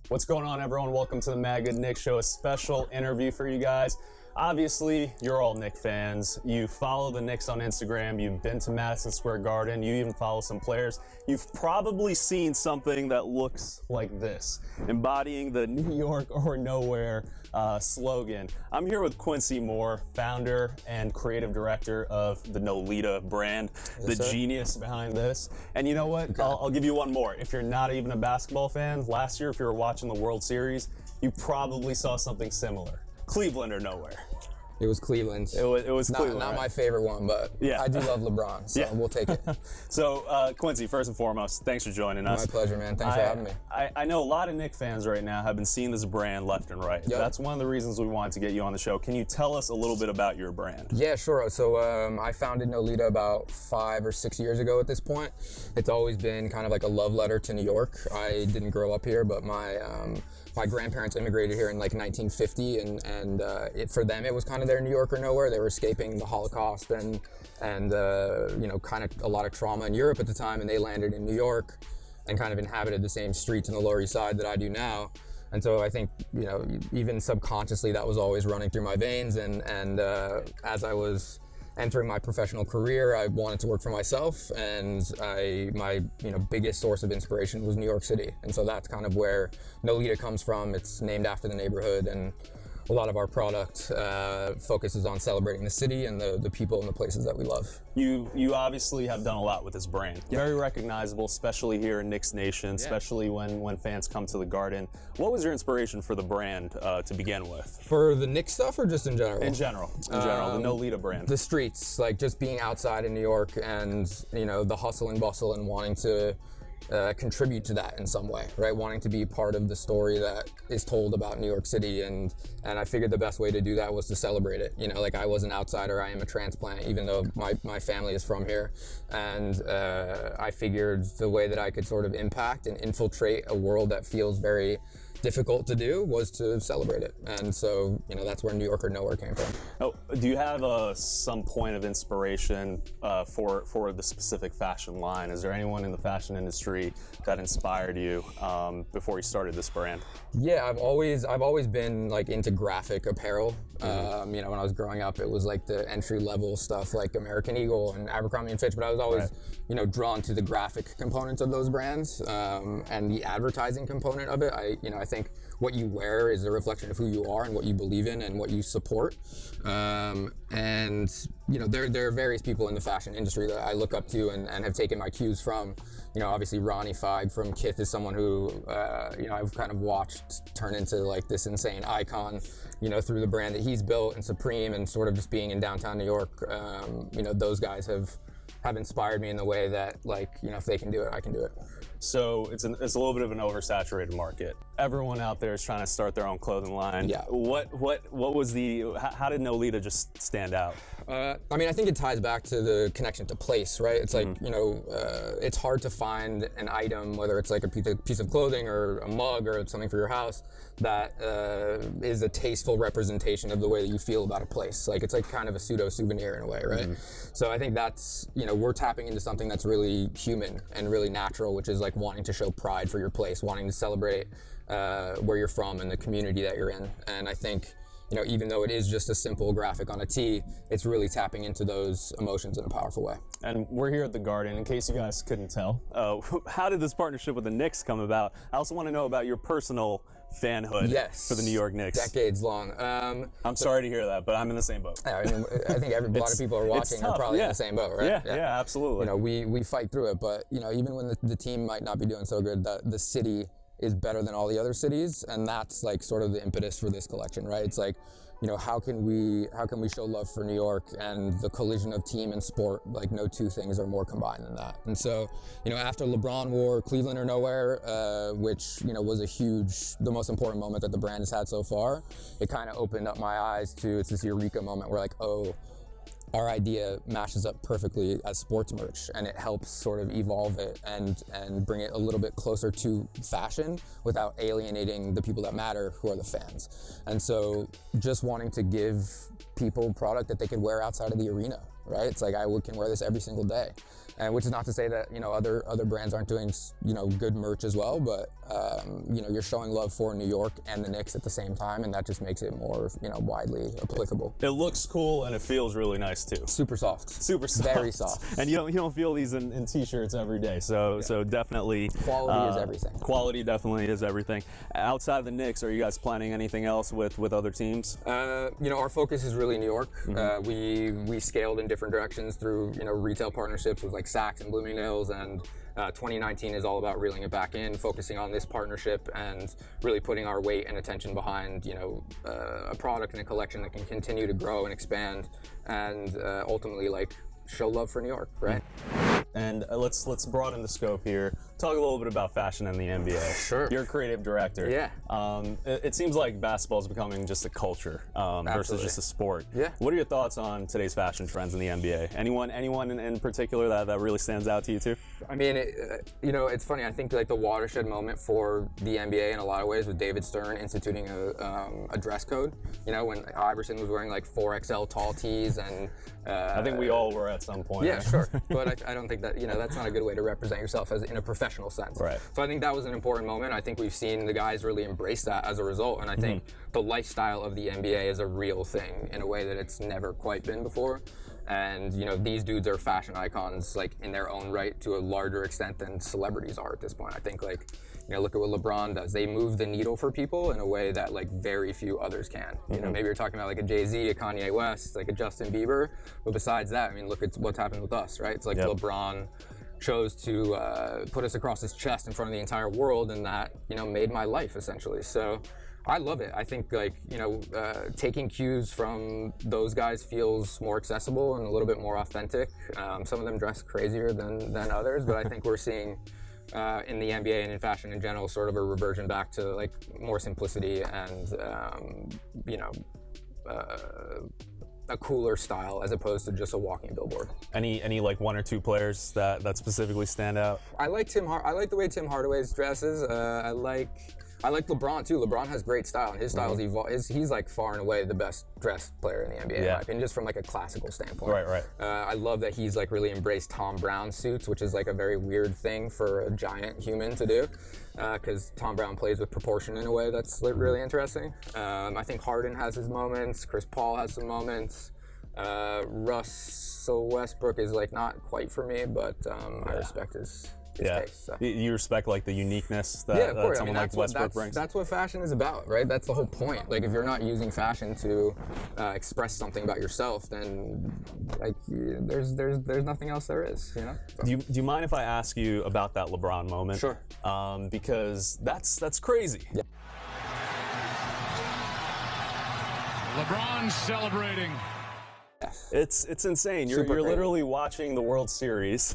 What's going on, everyone? Welcome to the MadGood Knicks Show, a special interview for you guys. Obviously, you're all Knicks fans. You follow the Knicks on Instagram. You've been to Madison Square Garden. You even follow some players. You've probably seen something that looks like this, embodying the New York or nowhere slogan. I'm here with Quincy Moore, founder and creative director of the Knowlita brand, the genius behind this. And you know what? Okay. I'll give you one more. If you're not even a basketball fan, last year, if you were watching the World Series, you probably saw something similar. Cleveland or nowhere? It was Cleveland. It was Cleveland. Not right? my favorite one, but yeah. I do love LeBron, so we'll take it. So, Quincy, first and foremost, thanks for joining us. My pleasure, man. Thanks for having me. I know a lot of Knicks fans right now have been seeing this brand left and right. Yep. That's one of the reasons we wanted to get you on the show. Can you tell us a little bit about your brand? Yeah, sure. So I founded Knowlita about 5 or 6 years ago at this point. It's always been kind of like a love letter to New York. I didn't grow up here, but my grandparents immigrated here in like 1950, and for them it was kind of their New York or nowhere. They were escaping the Holocaust and you know, kind of a lot of trauma in Europe at the time, and they landed in New York and kind of inhabited the same streets in the Lower East Side that I do now. And so I think, you know, even subconsciously that was always running through my veins, and as I was entering my professional career, I wanted to work for myself, and my biggest source of inspiration was New York City. And so that's kind of where Knowlita comes from. It's named after the neighborhood, and a lot of our product focuses on celebrating the city and the people and the places that we love. You obviously have done a lot with this brand. Yep. Very recognizable, especially here in Knicks Nation, especially when fans come to the Garden. What was your inspiration for the brand to begin with? For the Knicks stuff or just in general? In general, the Knowlita brand. The streets, like just being outside in New York and, you know, the hustle and bustle and wanting to contribute to that in some way, right? Wanting to be part of the story that is told about New York City, and I figured the best way to do that was to celebrate it. You know, like I was an outsider, I am a transplant, even though my family is from here, and I figured the way that I could sort of impact and infiltrate a world that feels very difficult to do was to celebrate it. And so, you know, that's where New York or nowhere came from. Oh, do you have some point of inspiration for the specific fashion line? Is there anyone in the fashion industry that inspired you before you started this brand? Yeah, I've always been like into graphic apparel. You know, when I was growing up, it was like the entry level stuff like American Eagle and Abercrombie & Fitch, but I was always, you know, drawn to the graphic components of those brands and the advertising component of it. I think what you wear is a reflection of who you are and what you believe in and what you support. And you know, there are various people in the fashion industry that I look up to and have taken my cues from. You know, obviously Ronnie Feig from Kith is someone who, you know, I've kind of watched turn into like this insane icon, you know, through the brand that he's built, and Supreme, and sort of just being in downtown New York. You know, those guys have inspired me in the way that, like, you know, if they can do it, I can do it. So it's a little bit of an oversaturated market. Everyone out there is trying to start their own clothing line. Yeah. What was how did Knowlita just stand out? I mean, I think it ties back to the connection to place, right? It's like, you know, it's hard to find an item, whether it's like a piece of clothing or a mug or something for your house, that is a tasteful representation of the way that you feel about a place. Like, it's like kind of a pseudo souvenir in a way, right? So I think that's, you know, we're tapping into something that's really human and really natural, which is like wanting to show pride for your place, wanting to celebrate where you're from and the community that you're in. And I think, you know, even though it is just a simple graphic on a tee, it's really tapping into those emotions in a powerful way. And we're here at the Garden, in case you guys couldn't tell. How did this partnership with the Knicks come about? I also want to know about your personal fanhood for the New York Knicks. Decades long. I'm sorry to hear that, but I'm in the same boat. I mean, I think a lot of people are watching are probably in the same boat, right? Yeah, absolutely. You know, we fight through it, but, you know, even when the team might not be doing so good, the city is better than all the other cities, and that's like sort of the impetus for this collection, right? It's like, you know, how can we show love for New York and the collision of team and sport? Like, no two things are more combined than that. And so, you know, after LeBron wore Cleveland or Nowhere, which, you know, was the most important moment that the brand has had so far, it kind of opened up my eyes to, it's this eureka moment where like, oh, our idea matches up perfectly as sports merch, and it helps sort of evolve it and bring it a little bit closer to fashion without alienating the people that matter, who are the fans. And so just wanting to give people product that they could wear outside of the arena, right? It's like, I can wear this every single day. And which is not to say that, you know, other brands aren't doing, you know, good merch as well, but you know, you're showing love for New York and the Knicks at the same time, and that just makes it more, you know, widely applicable. It looks cool and it feels really nice too. Super soft. Super soft. Very soft. And you don't feel these in t-shirts every day, so definitely quality is everything. Quality definitely is everything. Outside of the Knicks, are you guys planning anything else with other teams? You know, our focus is really New York. We scaled in different directions through, you know, retail partnerships with like Saks and Bloomingdale's, and 2019 is all about reeling it back in, focusing on this partnership and really putting our weight and attention behind, you know, a product and a collection that can continue to grow and expand and ultimately like show love for New York, right? And let's broaden the scope here. Talk a little bit about fashion in the NBA. Sure. You're a creative director. Yeah. It seems like basketball is becoming just a culture versus just a sport. Yeah. What are your thoughts on today's fashion trends in the NBA? Anyone in particular that really stands out to you too? I mean, you know, it's funny. I think like the watershed moment for the NBA in a lot of ways was David Stern instituting a dress code. You know, when Iverson was wearing like 4XL tall tees, and I think we all were at some point. Yeah, sure. But I don't think that, you know, that's not a good way to represent yourself as in a professional sense. Right. So I think that was an important moment. I think we've seen the guys really embrace that as a result, and I think the lifestyle of the NBA is a real thing in a way that it's never quite been before. And, you know, these dudes are fashion icons, like, in their own right to a larger extent than celebrities are at this point. I think, like, you know, look at what LeBron does. They move the needle for people in a way that, like, very few others can. You know, maybe you're talking about, like, a Jay-Z, a Kanye West, like a Justin Bieber. But besides that, I mean, look at what's happened with us, right? It's like LeBron chose to put us across his chest in front of the entire world, and that, you know, made my life, essentially. So I love it. I think, like, you know, taking cues from those guys feels more accessible and a little bit more authentic. Some of them dress crazier than others, but I think we're seeing in the NBA and in fashion in general sort of a reversion back to like more simplicity and, you know, a cooler style as opposed to just a walking billboard. Any like one or two players that specifically stand out? I like the way Tim Hardaway dresses. I like LeBron too. LeBron has great style, and his style he's like far and away the best dressed player in the NBA, in my opinion, just from like a classical standpoint. Right. I love that he's like really embraced Tom Brown suits, which is like a very weird thing for a giant human to do, because Tom Brown plays with proportion in a way that's really interesting. I think Harden has his moments. Chris Paul has some moments. Russell Westbrook is like not quite for me, but I respect his taste. So. You respect like the uniqueness that someone like Westbrook brings. That's what fashion is about, right? That's the whole point. Like, if you're not using fashion to express something about yourself, then like there's nothing else there is, you know? So. Do you mind if I ask you about that LeBron moment? Sure. Because that's crazy. Yeah. LeBron celebrating. It's insane. You're literally watching the World Series,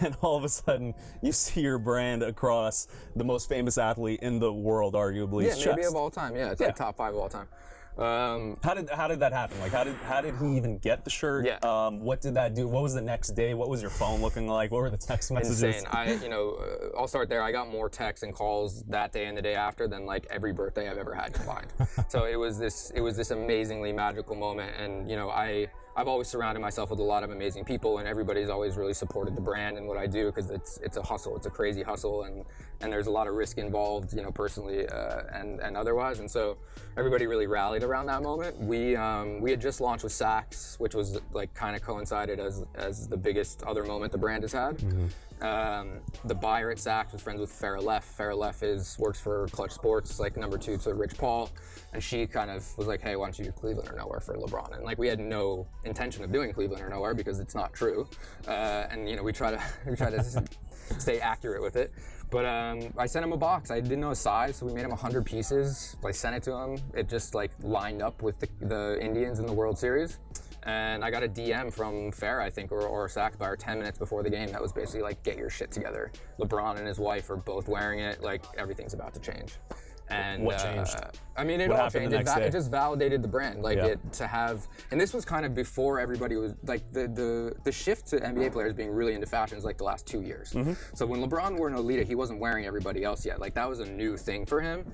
and all of a sudden you see your brand across the most famous athlete in the world, arguably. Yeah, maybe of all time. Yeah, it's like top 5 of all time. How did that happen? Like, how did he even get the shirt? Yeah. What did that do? What was the next day? What was your phone looking like? What were the text messages? Insane. I'll start there. I got more texts and calls that day and the day after than like every birthday I've ever had combined. So it was this amazingly magical moment, and you know, I've always surrounded myself with a lot of amazing people, and everybody's always really supported the brand and what I do, because it's a hustle. It's a crazy hustle, and there's a lot of risk involved, you know, personally and otherwise. And so everybody really rallied around that moment. We had just launched with Saks, which was like kind of coincided as the biggest other moment the brand has had. The buyer at Saks was friends with Farrah Leff. Farrah Leff works for Clutch Sports, like number 2 to Rich Paul, and she kind of was like, hey, why don't you do Cleveland or nowhere for LeBron? And like, we had no intention of doing Cleveland or nowhere because it's not true, and you know, we try to stay accurate with it. But I sent him a box. I didn't know his size, so we made him 100 pieces. I sent it to him. It just like lined up with the Indians in the World Series. And I got a DM from Farrah, I think, or Saks buyer 10 minutes before the game that was basically like, get your shit together. LeBron and his wife are both wearing it. Like, everything's about to change. And what changed? I mean, it What all happened changed. the next day? It just validated the brand. Like, Yeah. and this was kind of before everybody was, like, the shift to NBA players being really into fashion is like the last 2 years. Mm-hmm. So when LeBron wore Knowlita, he wasn't wearing everybody else yet. Like, that was a new thing for him.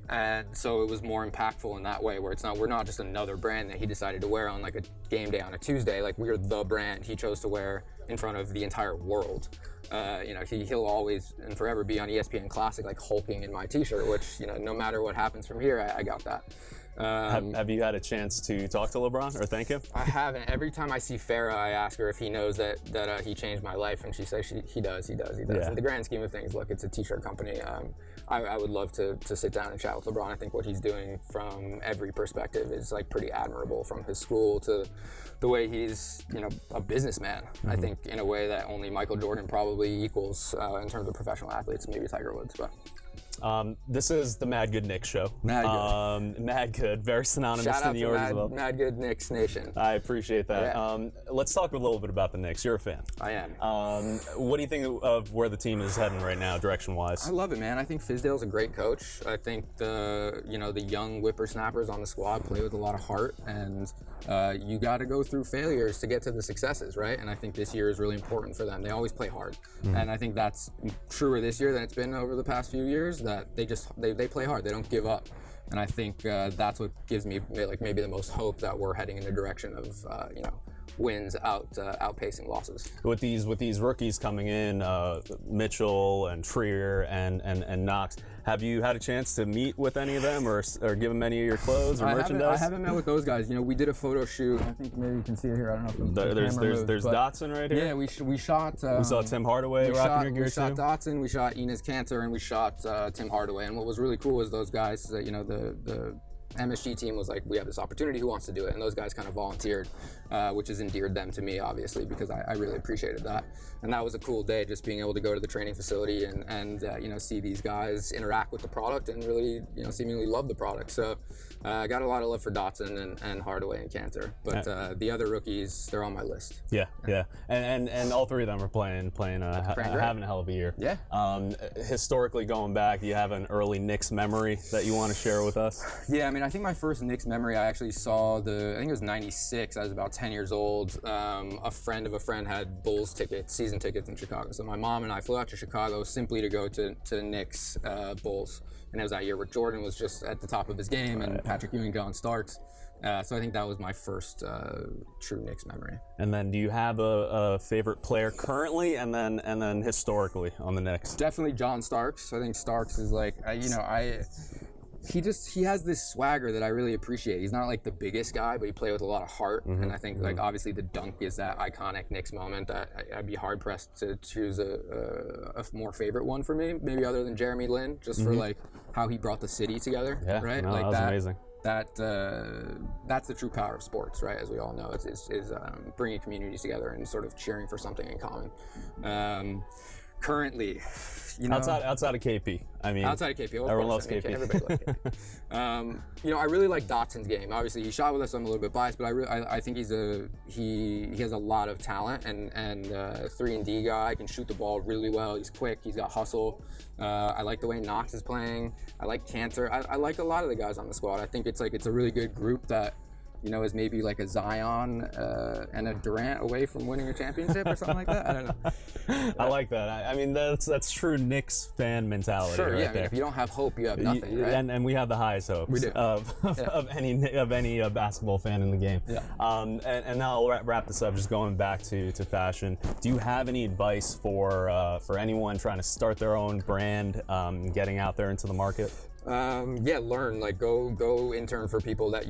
And so it was more impactful in that way, where we're not just another brand that he decided to wear on like a game day on a Tuesday. Like, we're the brand he chose to wear in front of the entire world. You know, he'll always and forever be on ESPN Classic, like hulking in my T-shirt, which, you know, no matter what happens from here, I got that. Have you had a chance to talk to LeBron or thank him? I haven't. Every time I see Farrah, I ask her if he knows that he changed my life, and she says he does. Yeah. In the grand scheme of things, look, it's a T-shirt company. I would love to sit down and chat with LeBron. I think what he's doing from every perspective is like pretty admirable, from his school to the way he's, you know, a businessman. I think in a way that only Michael Jordan probably equals in terms of professional athletes, maybe Tiger Woods, but. This is the MadGood Knicks Show. MadGood. MadGood, very synonymous Shout to out New to York as well. MadGood Knicks Nation. I appreciate that. Yeah. Let's talk a little bit about the Knicks. You're a fan. I am. What do you think of where the team is heading right now, direction-wise? I love it, man. I think Fizdale's a great coach. I think the young whippersnappers on the squad play with a lot of heart, and you got to go through failures to get to the successes, right? And I think this year is really important for them. They always play hard, and I think that's truer this year than it's been over the past few years. That they play hard. They don't give up. And I think that's what gives me like maybe the most hope that we're heading in the direction of wins outpacing losses. With these rookies coming in, Mitchell and Trier and Knox, have you had a chance to meet with any of them or give them any of your clothes or merchandise? I haven't met with those guys. You know, we did a photo shoot. I think maybe you can see it here. I don't know if there's Dotson right here. Yeah, we shot. We saw Tim Hardaway rocking your gear We shot too. Dotson, we shot Enes Kanter, and we shot Tim Hardaway. And what was really cool was those guys, the MSG team was like, we have this opportunity, who wants to do it? And those guys kind of volunteered, which has endeared them to me, obviously, because I really appreciated that. And that was a cool day, just being able to go to the training facility and see these guys interact with the product and really, seemingly love the product. So I got a lot of love for Dotson and Hardaway and Kanter. But the other rookies, they're on my list. Yeah. And all three of them are playing having a hell of a year. Yeah. Historically going back, do you have an early Knicks memory that you want to share with us? Yeah, I mean, I think my first Knicks memory, I actually saw I think it was 96. I was about 10 years old. A friend of a friend had Bulls tickets, season tickets in Chicago. So my mom and I flew out to Chicago simply to go to Knicks Bulls. And it was that year where Jordan was just at the top of his game and Patrick Ewing, John Starks. So I think that was my first true Knicks memory. And then do you have a favorite player currently and then historically on the Knicks? Definitely John Starks. I think Starks is like, he has this swagger that I really appreciate. He's not like the biggest guy, but he played with a lot of heart. And I think like obviously the dunk is that iconic Knicks moment that I'd be hard pressed to choose a more favorite one for me, maybe other than Jeremy Lin, just for like how he brought the city together. Yeah, right? No, like that was amazing. That's the true power of sports, right? As we all know, is bringing communities together and sort of cheering for something in common. Currently, outside of KP, I mean, outside of KP, everyone loves KP. Everybody loves KP. I really like Dotson's game. Obviously, he shot with us. I'm a little bit biased, but I think he has a lot of talent and 3-and-D guy. Can shoot the ball really well. He's quick. He's got hustle. I like the way Knox is playing. I like Kanter. I like a lot of the guys on the squad. I think it's a really good group that, is maybe like a Zion and a Durant away from winning a championship or something like that. I don't know. I like that. I mean, that's true Knicks fan mentality. Sure, right yeah. I mean, there. if you don't have hope, you have nothing, right? And we have the highest hopes We do. of any basketball fan in the game. Yeah. And now I'll wrap this up, just going back to fashion. Do you have any advice for anyone trying to start their own brand, getting out there into the market? Learn. Like go intern for people that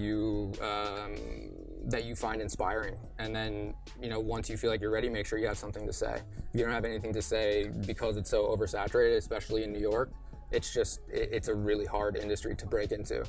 that you find inspiring. And then, you know, once you feel like you're ready, make sure you have something to say. If you don't have anything to say because it's so oversaturated, especially in New York, it's a really hard industry to break into.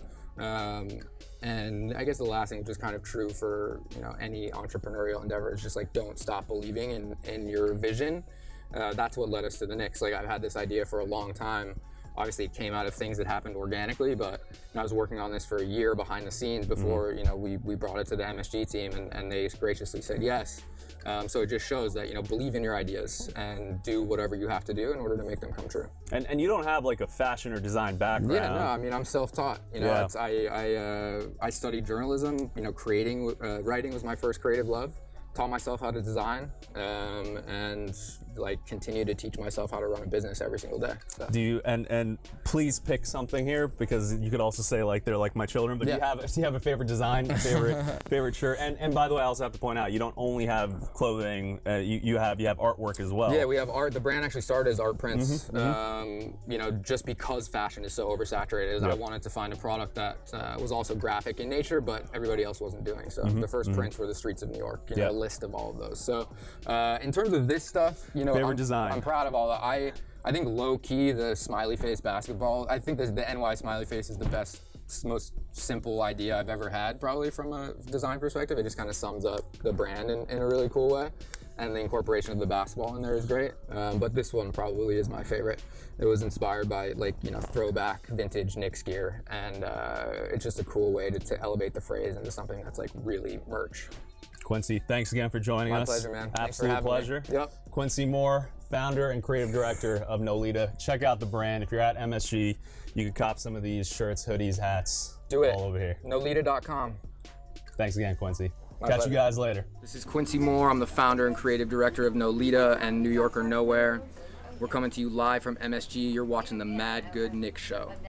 And I guess the last thing, which is kind of true for, you know, any entrepreneurial endeavor, is just like, don't stop believing in your vision. That's what led us to the Knicks. Like, I've had this idea for a long time. Obviously, it came out of things that happened organically, but I was working on this for a year behind the scenes before, you know, we brought it to the MSG team, and they graciously said yes. So it just shows that, you know, believe in your ideas and do whatever you have to do in order to make them come true. And you don't have like a fashion or design background. Yeah, no, I mean, I'm self-taught. You know, I studied journalism. You know, writing was my first creative love. Taught myself how to design, and like continue to teach myself how to run a business every single day. So. Do you and please pick something here, because you could also say like they're like my children, but do you have a favorite design, a favorite shirt? And by the way, I also have to point out, you don't only have clothing, you have artwork as well. Yeah, we have art. The brand actually started as art prints. You know, just because fashion is so oversaturated, I wanted to find a product that was also graphic in nature, but everybody else wasn't doing. So the first prints were the streets of New York. You know, a list of all of those. So in terms of this stuff, you know, I'm proud of all that. I think low key, the smiley face basketball, I think the NY smiley face is the best, most simple idea I've ever had, probably from a design perspective. It just kind of sums up the brand in a really cool way. And the incorporation of the basketball in there is great. But this one probably is my favorite. It was inspired by, like, you know, throwback vintage Knicks gear. And it's just a cool way to elevate the phrase into something that's like really merch. Quincy, thanks again for joining us. My pleasure, man. Absolute pleasure. Yep. Quincy Moore, founder and creative director of Knowlita. Check out the brand. If you're at MSG, you can cop some of these shirts, hoodies, hats. Do it. All over here. Knowlita.com. Thanks again, Quincy. My Catch pleasure. you guys later. This is Quincy Moore. I'm the founder and creative director of Knowlita and New Yorker Nowhere. We're coming to you live from MSG. You're watching the MadGood Knicks Show.